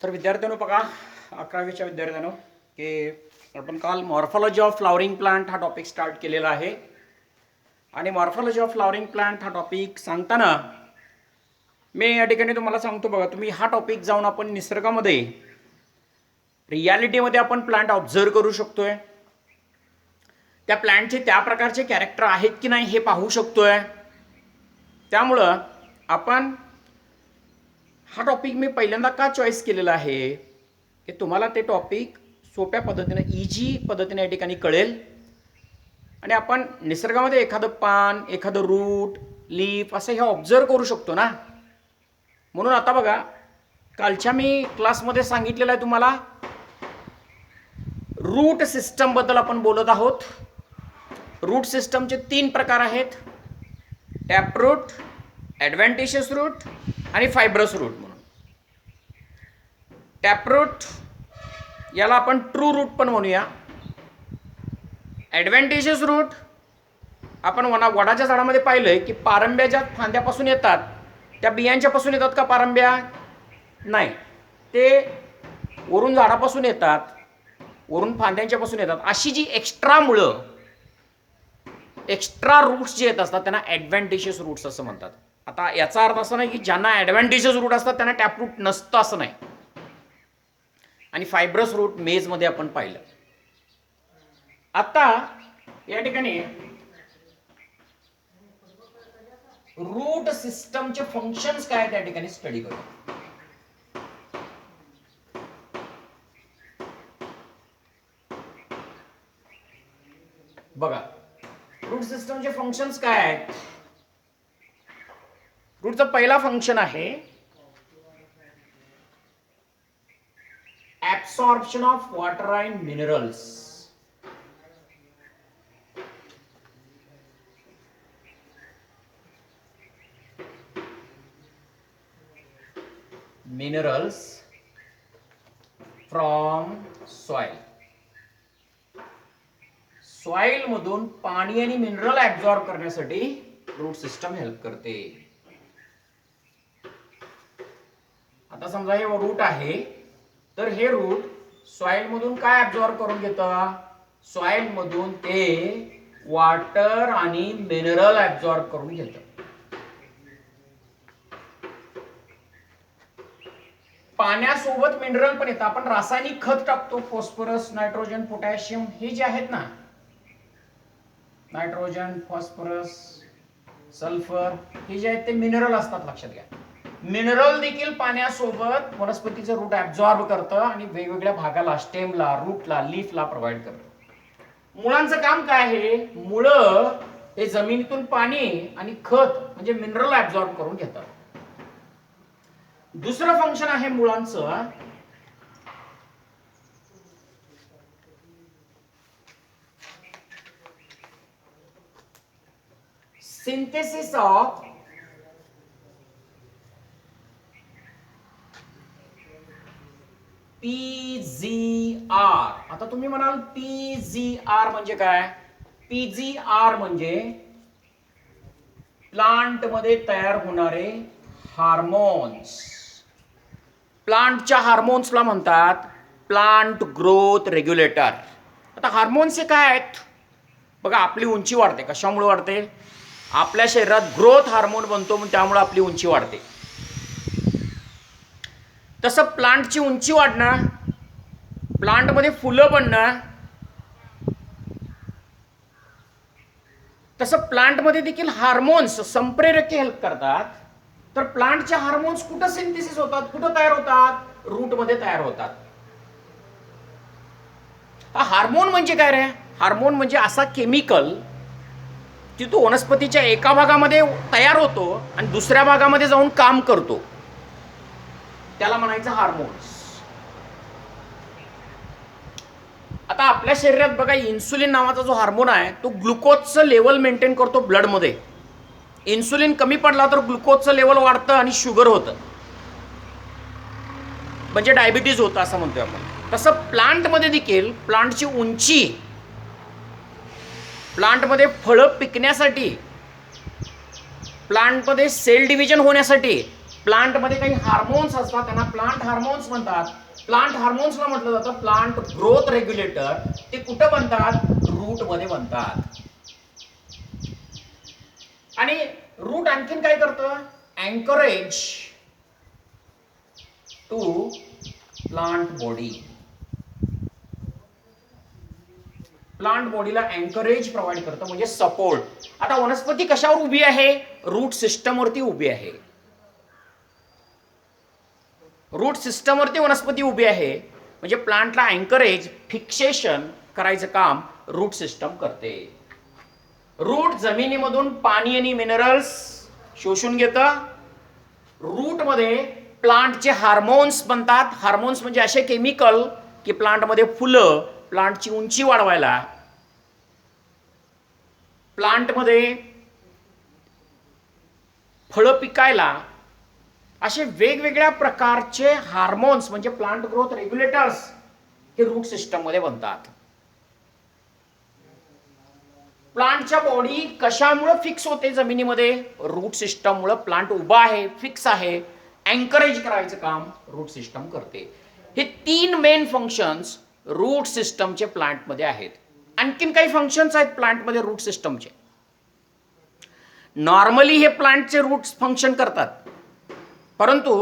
तर विद्यार्थ्यांनो बघा 11वीच्या विद्यार्थ्यांनो की आपण काल मॉर्फॉलॉजी ऑफ फ्लॉवरिंग प्लांट हा टॉपिक स्टार्ट केलेला आहे आणि मॉर्फॉलॉजी ऑफ फ्लॉवरिंग प्लांट हा टॉपिक सांगताना मी या ठिकाणी तुम्हाला सांगतो बघा, तुम्ही हा टॉपिक जाऊन आपण निसर्गामध्ये रियालिटीमध्ये आपण प्लांट ऑब्झर्व करू शकतोय, त्या प्लांटचे त्या प्रकारचे कॅरेक्टर आहेत की नाही हे पाहू शकतोय. त्यामुळं आपण हा टॉपिक मी पहिल्यांदा का चॉईस केलेला आहे की तुम्हाला ते टॉपिक सोप्या पद्धतीने इझी पद्धतीने या ठिकाणी कळेल आणि आपण निसर्गामध्ये एखादं पान, एखादं रूट, लीफ असं हे ऑब्झर्व करू शकतो ना. म्हणून आता बघा, कालच्या मी क्लासमध्ये सांगितलेलं आहे तुम्हाला रूट सिस्टम बद्दल आपण बोलत आहोत. रूट सिस्टमचे 3 प्रकार आहेत: टॅपरूट, ॲडव्हेंटिशियस रूट आणि फायब्रस रूट. म्हणून टॅपरूट याला आपण ट्रू रूट पण म्हणूया. ॲडव्हेंटिशियस रूट आपण वडाच्या झाडामध्ये पाहिलंय की पारंब्या ज्या फांद्यापासून येतात त्या बियांच्यापासून येतात का पारंब्या? नाही, ते वरून झाडापासून येतात, वरून फांद्यांच्यापासून येतात. अशी जी एक्स्ट्रा मुळं, एक्स्ट्रा रूट्स जे येत असतात त्यांना ॲडव्हेंटिशियस रूट्स असं म्हणतात. आता याचा अर्थ असा नाही की ज्यांना ॲडव्हेंटिशियस रूट असतात त्यांना टॅपरूट नसतं असं नाही. आणि फायब्रस रूट मेजमध्ये आपण पाहिलं. आता या ठिकाणी रूट सिस्टमचे फंक्शन्स काय त्या ठिकाणी स्टडी करू. बघा, रूट सिस्टमचे फंक्शन्स काय आहेत. रूटचं पहिला फंक्शन आहे absorption of water and minerals. Minerals from soil. Soil मधून पाणी आणि मिनरल ऍब्सॉर्ब करण्यासाठी रूट सिस्टम हेल्प करते. आता समजा हे रूट आहे, तर हे रूट सॉइल मधून काय ऍब्सॉर्ब करून घेतं? सॉइल मधून ते वॉटर आणि मिनरल ऍब्सॉर्ब करून घेतं. पाण्यासोबत मिनरल पण येतं. आपण रासायनिक खत टाकतो, फॉस्फरस, नायट्रोजन, पोटॅशियम हे जे आहेत ना, नायट्रोजन, फॉस्फरस, सल्फर हे जे आहेत ते मिनरल असतात, लक्षात घ्या. मिनरल देखील पाण्यासोबत वनस्पतीचं रूट ऍब्सॉर्ब करतं आणि वेगवेगळ्या भागाला, स्टेमला, रूटला, लीफला प्रोव्हाइड करतं. मुळांचं काम काय आहे? मुळं हे जमिनीतून पाणी आणि खत म्हणजे मिनरल ऍब्सॉर्ब करून घेतात. दुसरं फंक्शन आहे मुळांचं सिंथेसिस ऑफ PGR. आता तुम्ही म्हणाल PGR म्हणजे काय? PGR म्हणजे प्लांट मध्ये तयार होणारे हार्मोन्स. प्लांटच्या हार्मोन्सला म्हणतात प्लांट ग्रोथ रेग्युलेटर. आता हार्मोन्स हे काय आहेत? बघा, आपली उंची वाढते. कशामुळे वाढते? आपल्या शरीरात ग्रोथ हार्मोन बनतो, म्हणून त्यामुळे आपली उंची वाढते. तसं प्लांटची उंची वाढणं, प्लांटमध्ये फुलं बनणं, तसं प्लांटमध्ये देखील हार्मोन्स, संप्रेरके हेल्प करतात. तर प्लांटचे हार्मोन्स कुठं सिंथेसिस होतात, कुठं तयार होतात? रूटमध्ये तयार होतात. हा हार्मोन म्हणजे काय रे? हार्मोन म्हणजे असा केमिकल की तो वनस्पतीच्या एका भागामध्ये तयार होतो आणि दुसऱ्या भागामध्ये जाऊन काम करतो, त्याला म्हणायचं हार्मोन्स. आता आपल्या शरीरात बघा, इन्सुलिन नावाचा जो हार्मोन आहे तो ग्लुकोजचं लेवल मेंटेन करतो ब्लडमध्ये. इन्सुलिन कमी पडला तर ग्लुकोजचं लेवल वाढतं आणि शुगर होतं, म्हणजे डायबिटीज होतं असं म्हणतोय आपण. तसं प्लांटमध्ये देखील प्लांटची उंची, प्लांटमध्ये फळं पिकण्यासाठी, प्लांटमध्ये सेल डिव्हिजन होण्यासाठी प्लांटमध्ये काही हार्मोन्स असतात, त्यांना प्लांट हार्मोन्स म्हणतात. प्लांट हार्मोन्सला म्हटलं जातं प्लांट ग्रोथ रेग्युलेटर. ते कुठं बनतात? रूट मध्ये बनतात. आणि रूट आणखीन काय करतं? Anchorage to plant body. Plant बॉडीला अँकरेज प्रोव्हाइड करतं, म्हणजे सपोर्ट. आता वनस्पती कशावर उभी आहे? रूट सिस्टमवरती उभी आहे. रूट सिस्टमवरती वनस्पती उभी आहे, म्हणजे प्लांटला अँकरेज, फिक्सेशन करायचं काम रूट सिस्टम करते. रूट जमिनीमधून पाणी आणि मिनरल्स शोषून घेतं. रूटमध्ये प्लांटचे हार्मोन्स बनतात. हार्मोन्स म्हणजे असे केमिकल की प्लांटमध्ये फुलं, प्लांटची उंची वाढवायला, प्लांटमध्ये फळं पिकायला, असे वेगवेगळ्या प्रकारचे हार्मोन्स म्हणजे प्लांट ग्रोथ रेग्युलेटर्स हे रूट सिस्टम मध्ये बनतात. प्लांटच्या बॉडी कशामुळे फिक्स होते जमिनीमध्ये? रूट सिस्टम मुळे. प्लांट उभा आहे, फिक्स आहे, अँकरेज करायचं काम रूट सिस्टम करते. हे 3 मेन फंक्शन्स रूट सिस्टमचे प्लांटमध्ये आहेत. आणखीन काही फंक्शन्स आहेत प्लांटमध्ये रूट सिस्टमचे. नॉर्मली हे प्लांटचे रूट्स फंक्शन करतात, परंतु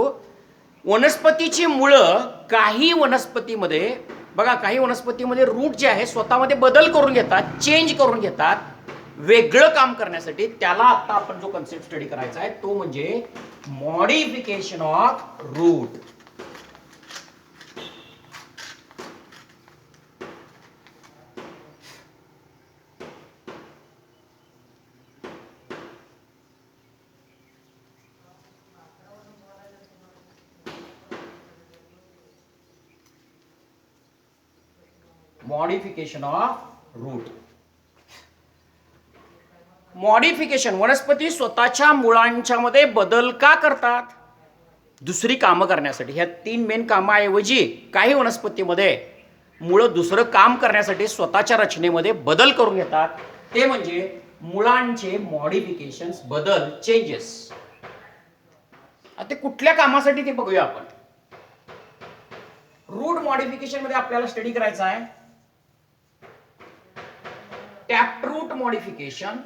वनस्पतीची मुळं काही वनस्पतीमध्ये बघा, काही वनस्पतीमध्ये रूट जे आहे स्वतःमध्ये बदल करून घेतात, चेंज करून घेतात वेगळं काम करण्यासाठी. त्याला आता आपण जो कन्सेप्ट स्टडी करायचा आहे तो म्हणजे modification of root. Modification of root. Modification, वनस्पती स्वतःच्या मुळांच्या मध्ये बदल का करतात? दुसरी कामं करण्यासाठी. ह्या 3 मेन कामाऐवजी काही वनस्पतीमध्ये मुळं दुसरं काम करण्यासाठी स्वतःच्या रचनेमध्ये बदल करून घेतात. ते म्हणजे मुळांचे मॉडिफिकेशन्स, बदल, चेंजेस. आता कुठल्या कामासाठी ते बघूया आपण. रूट मॉडिफिकेशन मध्ये आपल्याला स्टडी करायचा आहे टॅपरूट मॉडिफिकेशन,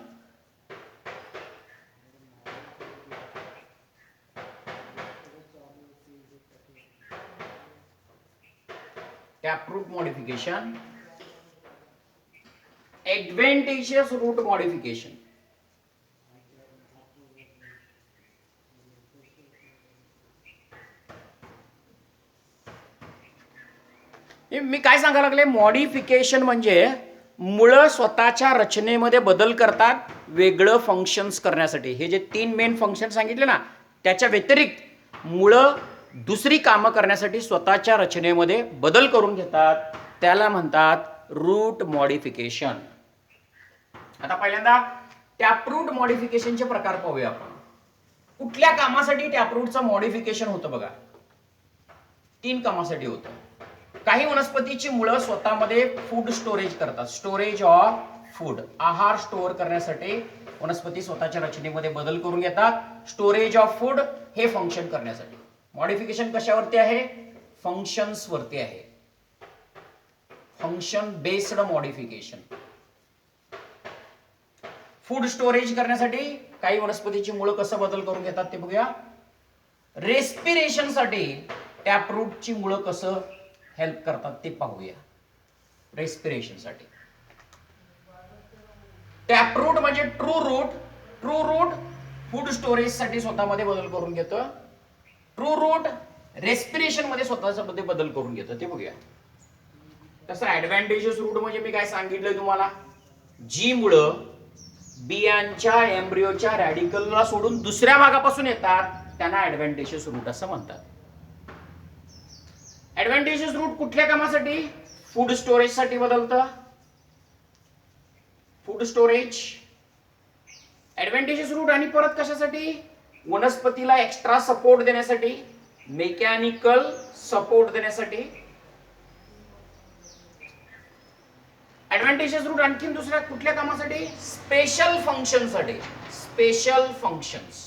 टॅपरूट मॉडिफिकेशन, ऍडव्हेंटिशियस रूट मॉडिफिकेशन. मी काय सांगायला लागले? मॉडिफिकेशन म्हणजे मुळं स्वतःच्या रचनेमध्ये बदल करतात वेगळं फंक्शन्स करण्यासाठी. हे जे 3 मेन फंक्शन सांगितले ना, त्याच्या व्यतिरिक्त मुळं दुसरी कामं करण्यासाठी स्वतःच्या रचनेमध्ये बदल करून घेतात. त्याला म्हणतात रूट मॉडिफिकेशन. आता पहिल्यांदा टॅपरूट मॉडिफिकेशनचे प्रकार पाहूया आपण. कुठल्या कामासाठी टॅपरूटचं मॉडिफिकेशन होतं? बघा, 3 कामासाठी होतं. काही वनस्पतीची मुळं स्वतःमध्ये फूड स्टोरेज करतात. स्टोरेज ऑफ फूड, आहार स्टोअर करण्यासाठी वनस्पती स्वतःच्या रचनेमध्ये बदल करून घेतात. स्टोरेज ऑफ फूड हे फंक्शन करण्यासाठी. मॉडिफिकेशन कशावरती आहे? फंक्शन्स वरती आहे. Function based modification. Food storage करण्यासाठी काही वनस्पतीची मुळं कसं बदल करून घेतात ते बघूया. रेस्पिरेशन साठी टॅपरूटची मुळं कसं हेल्प करतात ते पाहूया. रेस्पिरेशन साठी टॅपरूट म्हणजे true root. True root food storage साठी स्वतःमध्ये बदल करून घेतं. ट्रू रूट रेस्पिरेशन मध्ये स्वतःमध्ये बदल करून घेतं ते बघूया. तसं ऍडव्हान्टेजेस रूट म्हणजे मी काय सांगितलंय तुम्हाला, जी मुळं बियांच्या एम्ब्रियोच्या रॅडिकलला सोडून दुसऱ्या भागापासून येतात त्यांना ऍडव्हान्टेजेस रूट असं म्हणतात. ऍडव्हान्टेजेस रूट कुठल्या कामासाठी? फूड स्टोरेज साठी बदलतं. Food storage adventitious root. आणि परत कशासाठी? वनस्पतीला एक्स्ट्रा सपोर्ट देण्यासाठी, मेकॅनिकल सपोर्ट देण्यासाठी. ऍडव्हान्टेजेस रूट आणखीन दुसऱ्या कुठल्या कामासाठी? स्पेशल फंक्शन साठी. Special functions.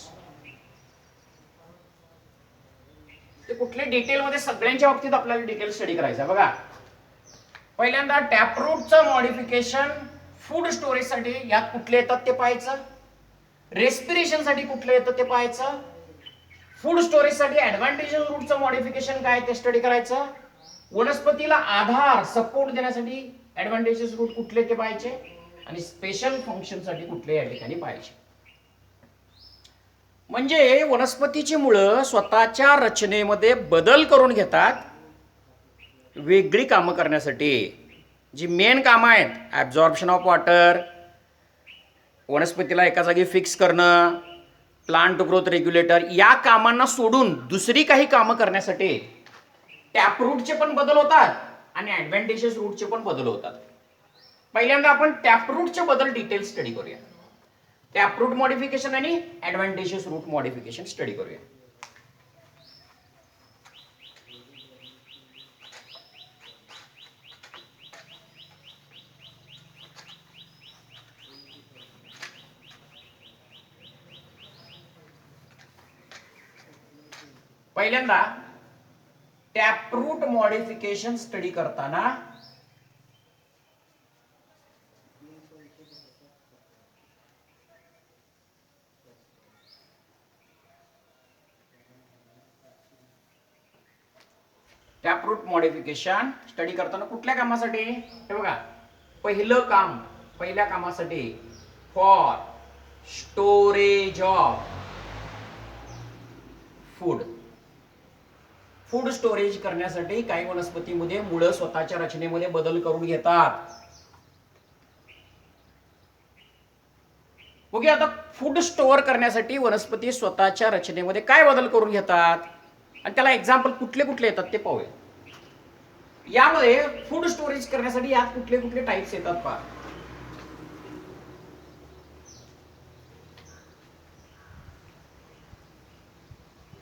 ते कुठले डिटेलमध्ये सगळ्यांच्या बाबतीत आपल्याला डिटेल स्टडी करायचा बघा. पहिल्यांदा टॅपरूटचं मॉडिफिकेशन फूड स्टोरेजसाठी यात कुठले येतात ते पाहायचं. रेस्पिरेशनसाठी कुठले येतं ते पाहायचं. फूड स्टोरेजसाठी ऍडव्हान्टेजेस रूटचं मॉडिफिकेशन काय ते स्टडी करायचं. वनस्पतीला आधार सपोर्ट देण्यासाठी ऍडव्हान्टेजेस रूट कुठले ते पाहायचे आणि स्पेशल फंक्शनसाठी कुठले या ठिकाणी पाहायचे. म्हणजे वनस्पतीची मुळं स्वतःच्या रचनेमध्ये बदल करून घेतात वेगळी कामं करण्यासाठी. जी मेन कामं आहेत ॲब्झॉर्प्शन ऑफ वॉटर, वनस्पतीला एका जागी फिक्स करणं, प्लांट ग्रोथ रेग्युलेटर, या कामांना सोडून दुसरी काही कामं करण्यासाठी टॅपरूटचे पण बदल होतात आणि ॲडव्हान्टेजेस रूटचे पण बदल होतात. पहिल्यांदा आपण टॅपरूटचे बदल डिटेल स्टडी करूया. टॅपरूट मॉडिफिकेशन आणि ॲडव्हान्टेजेस रूट मॉडिफिकेशन स्टडी करूया. पहिल्यांदा टॅपरूट मॉडिफिकेशन स्टडी करताना टॅपरूट मॉडिफिकेशन स्टडी करताना कुठल्या कामासाठी, हे बघा पहिलं काम, पहिल्या कामासाठी for storage of food. Food storage करण्यासाठी काही वनस्पतीमध्ये मुळं स्वतःच्या रचनेमध्ये बदल करून घेतात. ओके, आता फूड स्टोअर करण्यासाठी वनस्पती स्वतःच्या रचनेमध्ये काय बदल करून घेतात आणि त्याला एक्झाम्पल कुठले कुठले येतात ते पाहूया. यामध्ये फूड स्टोरेज करण्यासाठी यात कुठले कुठले टाइप्स येतात पहा.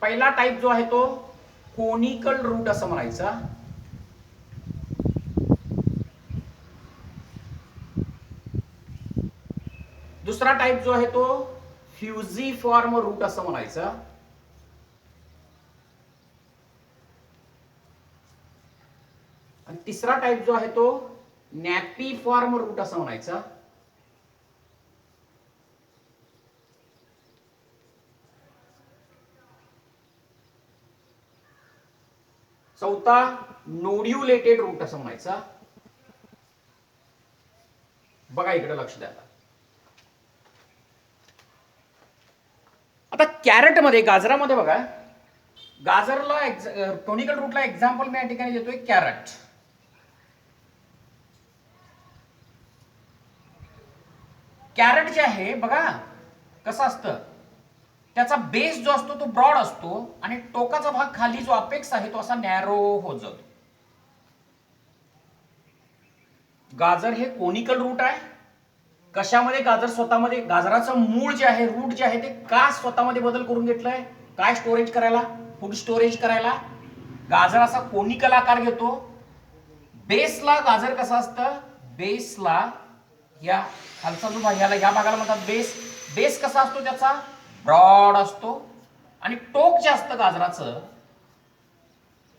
पहिला टाइप जो आहे तो कोनिकल रूट असं म्हणायचा. दुसरा टाइप जो आहे तो फ्युजिफॉर्म रूट असं म्हणायचं. आणि तिसरा टाइप जो आहे तो नॅपीफॉर्म रूट असं म्हणायचं. चौथा नोड्युलेटेड रूट असं म्हणायचं. बघा इकडे लक्ष द्या. आता कॅरेट मध्ये, गाजरामध्ये बघा, गाजरला टोनिकल रूटला एक्झाम्पल मी या ठिकाणी देतोय कॅरेट. कॅरेट जे आहे बघा कसं असतं, त्याचा बेस जो असतो तो ब्रॉड असतो आणि टोकाचा भाग खाली जो अपेक्स आहे तो असा नॅरो होत जातो. गाजर हे कोनिकल रूट आहे. कशामध्ये गाजर स्वतःमध्ये, गाजराचं मूळ जे आहे, रूट जे आहे, ते का स्वतःमध्ये बदल करून घेतलंय, काय स्टोरेज करायला, फूड स्टोरेज करायला. गाजर असा कोनिकल आकार घेतो. बेसला गाजर कसं असतं, बेसला या खालचा जो भाग, या भागाला म्हणतात बेस. बेस कसा असतो त्याचा, ब्रॉड असतो आणि टोक जे असतं गाजराचं,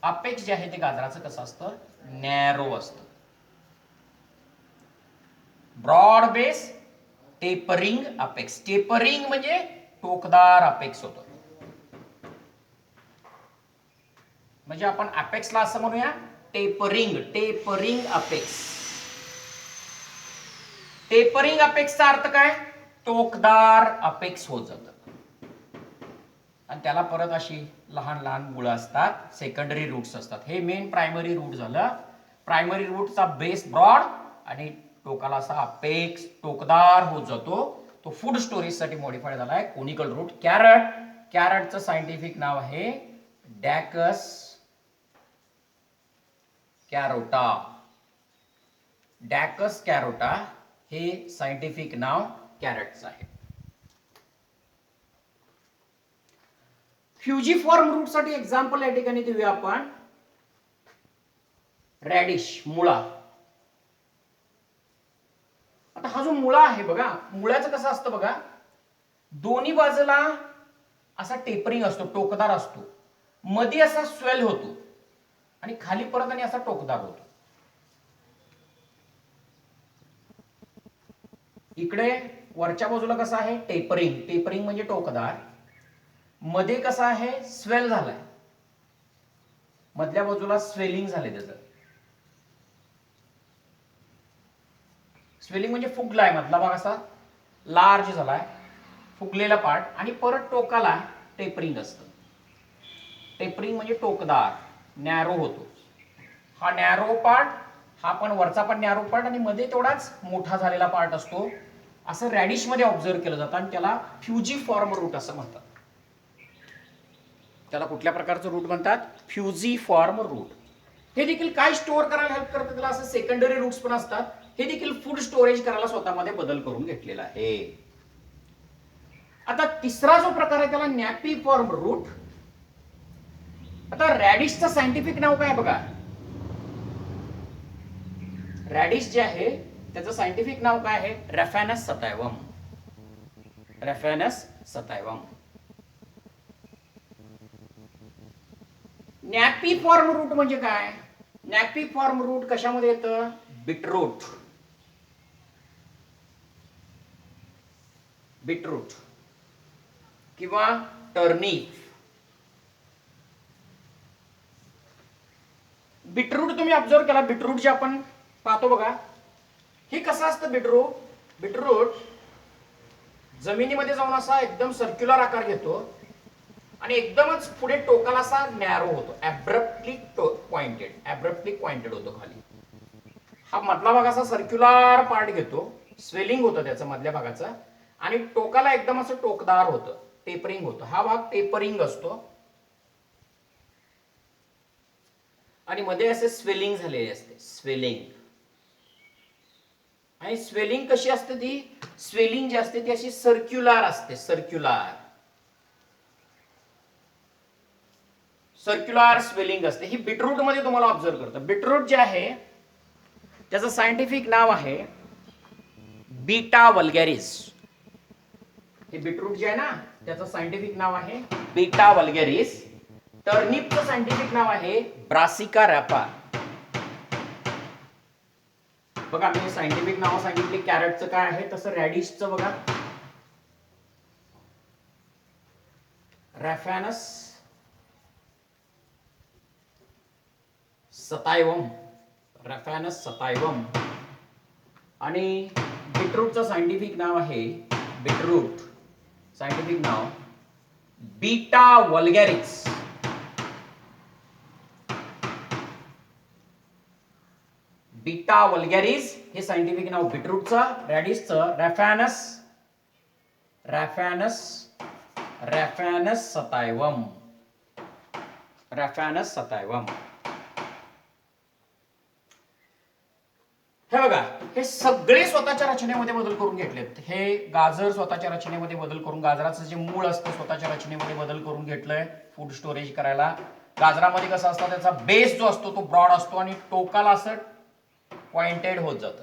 अपेक्स जे आहे ते गाजराचं कसं असतं, नॅरो असतं. Broad base, tapering apex. Tapering म्हणजे टोकदार अपेक्स होतो. म्हणजे आपण अपेक्सला असं म्हणूया टेपरिंग, टेपरिंग अपेक्स. टेपरिंग अपेक्सचा अर्थ काय, टोकदार अपेक्स होत जातं. आणि त्याला परत अशी लहान लहान मुळं असतात, सेकंडरी रूट्स असतात. हे मेन प्रायमरी रूट झालं. प्रायमरी रूटचा बेस ब्रॉड आणि टोकाला असा अपेक्स, टोकदार होत जातो. तो फूड स्टोरेज साठी मॉडिफाय झालाय कोनिकल रूट. कॅरट, कॅरटचं सायंटिफिक नाव आहे डॅकस कॅरोटा. डॅकस कॅरोटा हे सायंटिफिक नाव कॅरटचं आहे. फ्युजिफॉर्म रूट साठी एक्झाम्पल या ठिकाणी देऊया आपण. रॅडिश, मुळा. आता हा जो मुळा आहे बघा, मुळ्याचं कसं असतं बघा, दोन्ही बाजूला असा टेपरिंग असतो, टोकदार असतो मध्ये असा स्वेल होतो आणि खाली परत आणि असा टोकदार होतो. इकडे वरच्या बाजूला कसं आहे टेपरिंग, टेपरिंग म्हणजे टोकदार. मध्ये कसं आहे स्वेल झालाय, मधल्या बाजूला स्वेलिंग झाले. त्याचं स्वेलिंग म्हणजे फुगलाय, मधला भाग असा लार्ज झालाय, फुगलेला पार्ट. आणि परत टोकाला टेपरिंग असतं. टेपरिंग म्हणजे टोकदार, नॅरो होतो. हा नॅरो पार्ट, हा पण वरचा पण नॅरो पार्ट आणि मध्ये तेवढाच मोठा झालेला पार्ट असतो. असं रॅडिश मध्ये ऑब्झर्व केलं जातं आणि त्याला फ्युजीफॉर्म रूट असं म्हणतात. त्याला कुठल्या प्रकारचं रूट म्हणतात? फ्युजीफॉर्म रूट. हे देखील काय स्टोअर करायला हेल्प करतं? त्याला असं सेकंडरी रूट्स पण असतात. हे देखील फूड स्टोरेज करायला स्वतःमध्ये बदल करून घेतलेला आहे. आता तिसरा जो प्रकार आहे त्याला नॅपिफॉर्म रूट. आता रॅडिशचं सायंटिफिक नाव काय बघा. रॅडिश जे आहे त्याचं सायंटिफिक नाव काय आहे? रॅफॅनस सटायवम. रॅफॅनस सटायवम. नॅपिफॉर्म रूट म्हणजे काय? नॅपिफॉर्म रूट कशामध्ये येतं? बीटरूट. बीटरूट किंवा टर्निप. बीटरूट तुम्ही ऑब्झर्व केला, बीटरूट जे आपण पाहतो बघा, हे कसं असतं बीटरूट? बीटरूट जमिनीमध्ये जाऊन असा एकदम सर्क्युलर आकार घेतो आणि एकदमच पुढे टोकाला असा नॅरो होतो, ऍब्रप्टली पॉइंटेड, ऍब्रप्टली पॉइंटेड होतो खाली. हा मधला भाग असा सर्क्युलर पार्ट घेतो, स्वेलिंग होतं त्याचं मधल्या भागाचं, आणि टोकाला एकदम असं टोकदार होतं, टेपरिंग होतं. हा भाग टेपरिंग असतो आणि मध्ये असे स्वेलिंग झालेले असते, स्वेलिंग. आणि स्वेलिंग कशी असते? ती स्वेलिंग जी असते ती अशी सर्क्युलर असते, सर्क्युलर, सर्क्युलर स्वेलिंग असते. ही बीटरूट मध्ये तुम्हाला ऑब्झर्व करतं. बीटरूट जे आहे त्याचं सायंटिफिक नाव आहे बीटा वल्गॅरिस. हे बीटरूट जे आहे ना त्याचं सायंटिफिक नाव आहे बीटा वल्गॅरिस. टर्निपचं सायंटिफिक नाव आहे ब्रासिका रॅपा. बघा मी सायंटिफिक नाव सांगितले. कॅरेटचं काय आहे, तसं रॅडिशचं बघा रॅफॅनस सटायवम, रॅफॅनस सटायवम. आणि बीटरूटचं सायंटिफिक नाव आहे, बीटरूट सायंटिफिक नाव बीटा वल्गॅरिस. बीटा वल्गॅरिस हे सायंटिफिक नाव बीटरूटचं. रॅडिशचं रॅफॅनस, रॅफॅनस, रॅफॅनस सटायवम, रॅफॅनस सटायवम. हे बघा, हे सगळे स्वतःच्या रचनेमध्ये बदल करून घेतलेत. हे गाजर स्वतःच्या रचनेमध्ये बदल करून, गाजराचं जे मूळ असतं स्वतःच्या रचनेमध्ये बदल करून घेतलंय फूड स्टोरेज करायला. गाजरामध्ये कसं असतं, त्याचा बेस जो असतो तो ब्रॉड असतो आणि टोकाला असं पॉइंटेड होत जातं.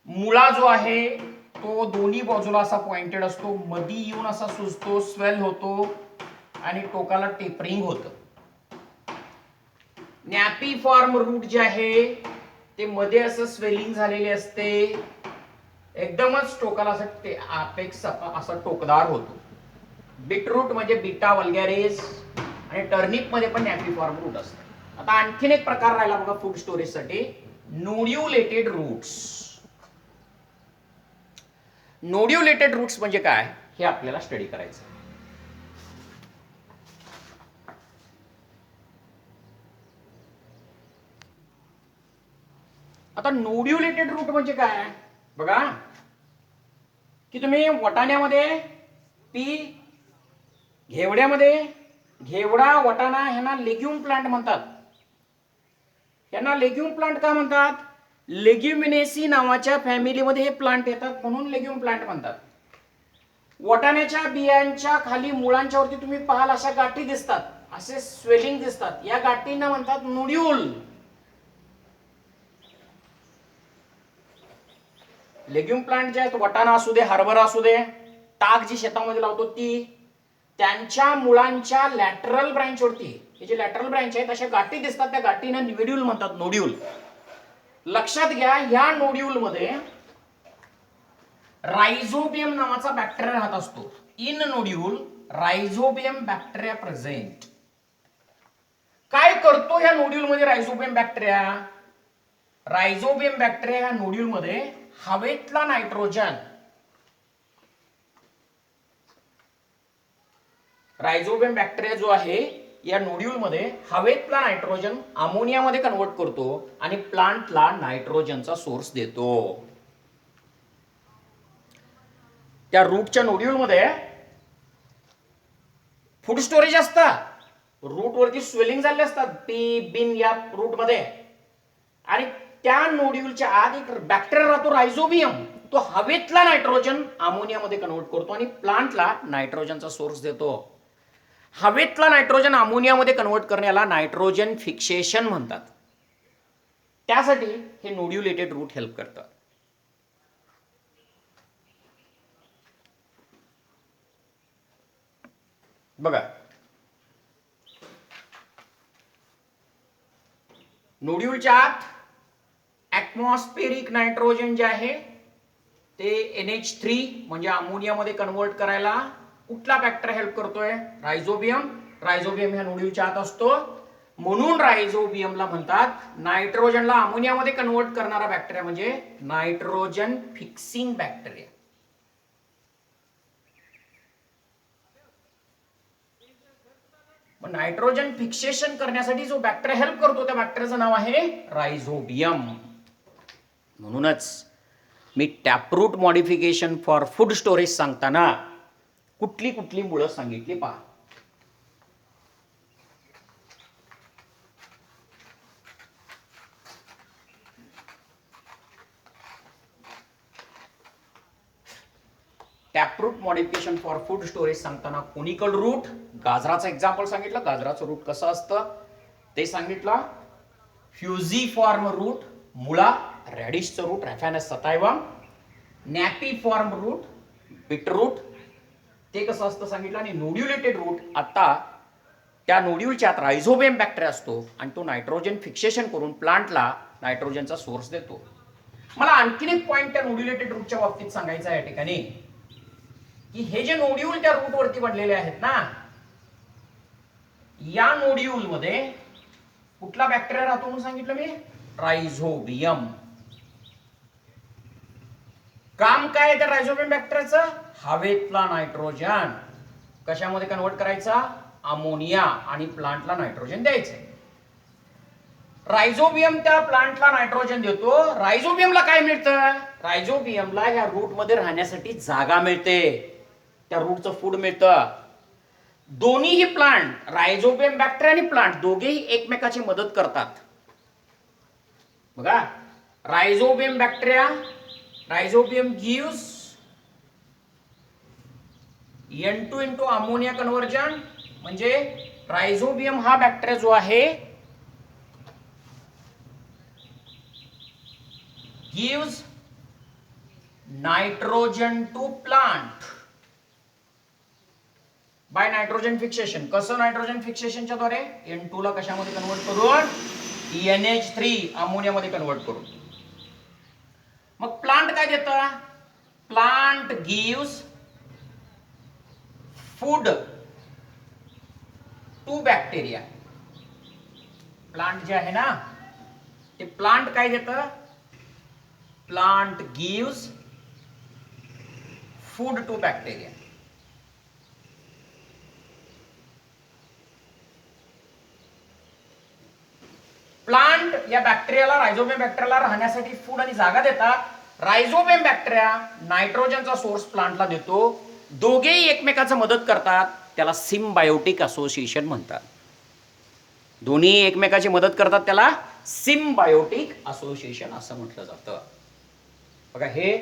मुळा जो आहे तो दोन्ही बाजूला असा पॉइंटेड असतो, मधी येऊन असा सुजतो, स्वेल होतो आणि टोकाला टेपरिंग होतं. नॅपिफॉर्म रूट जे आहे ते मध्ये असं स्वेलिंग झालेले असते, एकदमच टोकाला असं अपेक्स असं टोकदार होतो. बीटरूट म्हणजे बीटा वल्गॅरिस आणि टर्निप मध्ये पण नॅपिफॉर्म रूट असतं. आता आणखीन एक प्रकार राहिला बघा फूड स्टोरेज साठी, नोड्युलेटेड रूट्स. नोड्युलेटेड रूट्स म्हणजे काय हे आपल्याला स्टडी करायचं. आता नोड्युलेटेड रूट म्हणजे काय बघा, की तुम्ही वाटाण्यामध्ये घेवड्यामध्ये, घेवडा, वाटाणा ह्यांना लेग्युम प्लांट म्हणतात. यांना लेग्युम प्लांट का म्हणतात? लेग्युमिनेसी नावाच्या फॅमिलीमध्ये हे प्लांट येतात म्हणून लेग्युम प्लांट म्हणतात. वाटाण्याच्या बियांच्या खाली मुळांच्या वरती तुम्ही पाहाल अशा गाठी दिसतात, असे स्वेलिंग दिसतात, या गाठींना म्हणतात नोड्यूल. लेग्युम प्लांट जे आहेत, वाटाणा असू दे, हरभरा असू दे, ताक जी शेतामध्ये लावतो ती, त्यांच्या मुळांच्या लॅटरल ब्रँचवरती, हे जे लॅटरल ब्रँच आहेत अशा गाठी दिसतात, त्या गाठीना नोड्यूल म्हणतात. नोड्यूल. लक्षात घ्या, ह्या नोड्यूल मध्ये राइझोबियम नावाचा बॅक्टेरिया राहत असतो. In nodule rhizobium bacteria present. काय करतो या नोड्यूल मध्ये राइझोबियम बॅक्टेरिया? राइझोबियम बॅक्टेरिया या नोड्यूल मध्ये हवेतला नायट्रोजन, राइझोबियम बॅक्टेरिया जो आहे या नोड्यूल मध्ये हवेतला नायट्रोजन अमोनियामध्ये कन्वर्ट करतो आणि प्लांटला नायट्रोजनचा सोर्स देतो. त्या रूटच्या नोड्यूल मध्ये फूड स्टोरेज असतं. रूट वरती स्वेलिंग झाले असतात पी बिन या रूट मध्ये, आणि त्या नोड्यूलच्या आत एक बॅक्टेरिया राहतो राइझोबियम. तो हवेतला नायट्रोजन अमोनियामध्ये कन्वर्ट करतो आणि प्लांटला नायट्रोजनचा सोर्स देतो. हवेतला नायट्रोजन अमोनियामध्ये कन्वर्ट करण्याला नायट्रोजन फिक्सेशन म्हणतात. त्यासाठी हे नोड्युलेटेड रूट हेल्प करतात. बघा, नोड्यूलच्या आत ऍटमॉस्फेरिक नायट्रोजन जे आहे ते NH3 म्हणजे अमोनियामध्ये कन्वर्ट करायला कुठला बॅक्टेरिया हेल्प करतोय? राइझोबियम. राइझोबियम ह्या नोड्यूलच्या आत असतो, म्हणून राइझोबियमला म्हणतात नायट्रोजनला अमोनियामध्ये कन्वर्ट करणारा बॅक्टेरिया म्हणजे nitrogen fixing bacteria. Nitrogen fixation करण्यासाठी जो बॅक्टेरिया हेल्प करतो त्या बॅक्टेरियाचं नाव आहे राइझोबियम. म्हणूनच मी टॅपरूट मॉडिफिकेशन फॉर फूड स्टोरेज सांगताना कुठली कुठली मुळं सांगितली पहा. टॅपरूट मॉडिफिकेशन फॉर फूड स्टोरेज सांगताना कोनिकल रूट, गाजराचं एक्झाम्पल सांगितलं, गाजराचं रूट कसं असतं ते सांगितलं. फ्युझिफॉर्म रूट, मुळा, रॅडिशचं रूट रॅफॅनस सटायवम, नॅपीफॉर्म रूट, बीटरूट ते कसं असतं सांगितलं. आणि नोड्युलेटेड रूट, आता त्या नोड्यूलच्या आत राइझोबियम बॅक्टेरिया असतो आणि तो नायट्रोजन फिक्सेशन करून प्लांटला नायट्रोजनचा सोर्स देतो. मला आणखीन एक पॉइंट त्या नोड्युलेटेड रूटच्या बाबतीत सांगायचा आहे या ठिकाणी, की हे जे नोड्यूल त्या रूट वरती बनलेले आहेत ना, या नोड्यूल मध्ये कुठला बॅक्टेरिया राहतो म्हणून सांगितलं मी? राइझोबियम. काम काय आहे त्या राइझोबियम बॅक्टेरियाचं? हवेतला नायट्रोजन कशामध्ये कन्वर्ट करायचा? अमोनिया, आणि प्लांटला नायट्रोजन द्यायचं. राइझोबियम त्या प्लांटला नायट्रोजन देतो. राइझोबियमला काय मिळतं? राइझोबियमला या रूट मध्ये राहण्यासाठी जागा मिळते, त्या रूटचं फूड मिळतं. दोन्हीही प्लांट, राइझोबियम बॅक्टेरिया आणि प्लांट दोघेही एकमेकाची मदत करतात. बघा, rhizobium bacteria, rhizobium gives N2 into ammonia conversion, म्हणजे राइझोबियम हा बॅक्टेरिया जो आहे gives nitrogen to plant by nitrogen fixation. कसं नायट्रोजन फिक्सेशनच्या द्वारे? N2 ला कशामध्ये कन्वर्ट करून? NH3 अमोनियामध्ये कन्वर्ट करून. मग प्लांट काय देतं? Plant gives food to bacteria. Plant जे आहे ना, ते प्लांट काय देतं? Plant gives food to bacteria. Plant या बॅक्टेरियाला, राइझोबियम बॅक्टेरियाला राहण्यासाठी फूड आणि जागा देतात. राइझोबियम बॅक्टेरिया नायट्रोजनचा सोर्स प्लांटला देतो. दोघेही एकमेकांची मदत करतात, त्याला सिम्बायोटिक असोसिएशन म्हणतात. दोन्ही एकमेकाची मदत करतात, त्याला सिम्बायोटिक असोसिएशन असं म्हटलं जातं. बघा, हे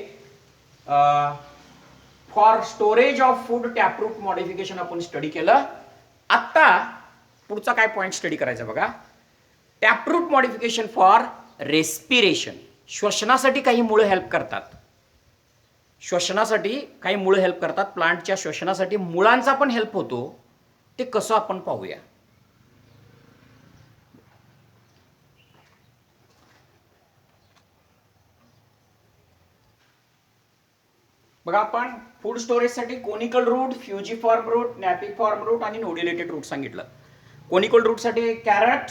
for storage of food taproot modification आपण स्टडी केलं. आता पुढचा काय पॉइंट स्टडी करायचा बघा. टॅपरूट मॉडिफिकेशन फॉर रेस्पिरेशन, श्वसनासाठी काही मुळे हेल्प करतात. श्वसनासाठी काही मुळं हेल्प करतात, प्लांटच्या श्वसनासाठी मुळांचा पण हेल्प होतो. ते कसं आपण पाहूया. बघा, आपण फूड स्टोरेजसाठी कोनिकल रूट, फ्युजीफॉर्म रूट, नॅपिफॉर्म रूट आणि नोड्युलेटेड रूट सांगितलं. कोनिकल रूटसाठी कॅरट,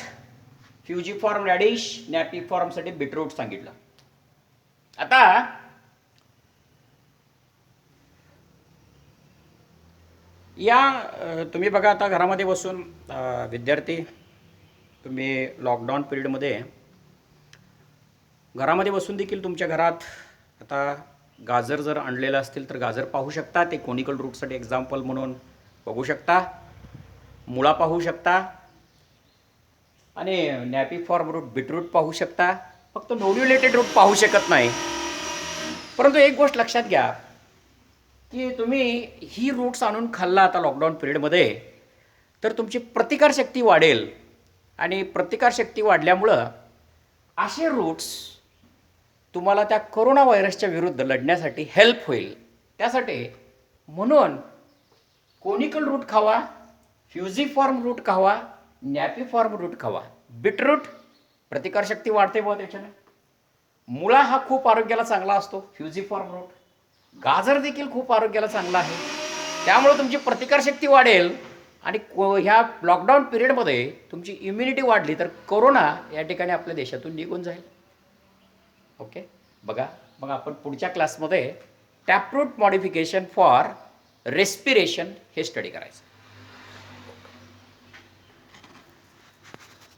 फ्युजीफॉर्म रॅडिश, नॅपिफॉर्मसाठी बीटरूट सांगितलं. आता तुम्ही बघा, आता घरामध्ये बसून विद्यार्थी तुम्ही लॉकडाऊन पिरियडमध्ये घरामध्ये बसून देखील तुमच्या घरात आता गाजर जर आणलेलं असतील तर गाजर पाहू शकता. ते कोनिकल रूटसाठी एक्झाम्पल म्हणून बघू शकता. मुळा पाहू शकता आणि नॅपिफॉर्म रूट, बीटरूट पाहू शकता. फक्त नोड्युलेटेड रूट पाहू शकत नाही. परंतु एक गोष्ट लक्षात घ्या की तुम्ही ही रूट्स आणून खाल्ला आता लॉकडाऊन पिरियडमध्ये तर तुमची प्रतिकारशक्ती वाढेल आणि प्रतिकारशक्ती वाढल्यामुळं असे रूट्स तुम्हाला त्या कोरोना व्हायरसच्या विरुद्ध लढण्यासाठी हेल्प होईल. त्यासाठी म्हणून कोनिकल रूट खावा, फ्युजीफॉर्म रूट खावा, नॅपिफॉर्म रूट खावा. बीटरूट प्रतिकारशक्ती वाढते बघा त्याच्याने. मुळा हा खूप आरोग्याला चांगला असतो, फ्युजीफॉर्म रूट. गाजर देखील खूप आरोग्याला चांगला आहे. त्यामुळे तुमची प्रतिकारशक्ती वाढेल आणि ह्या लॉकडाऊन पिरियडमध्ये तुमची इम्युनिटी वाढली तर कोरोना या ठिकाणी आपल्या देशातून निघून जाईल. ओके, बघा मग आपण पुढच्या क्लासमध्ये टॅपरूट मॉडिफिकेशन फॉर रेस्पिरेशन हे स्टडी करायचं.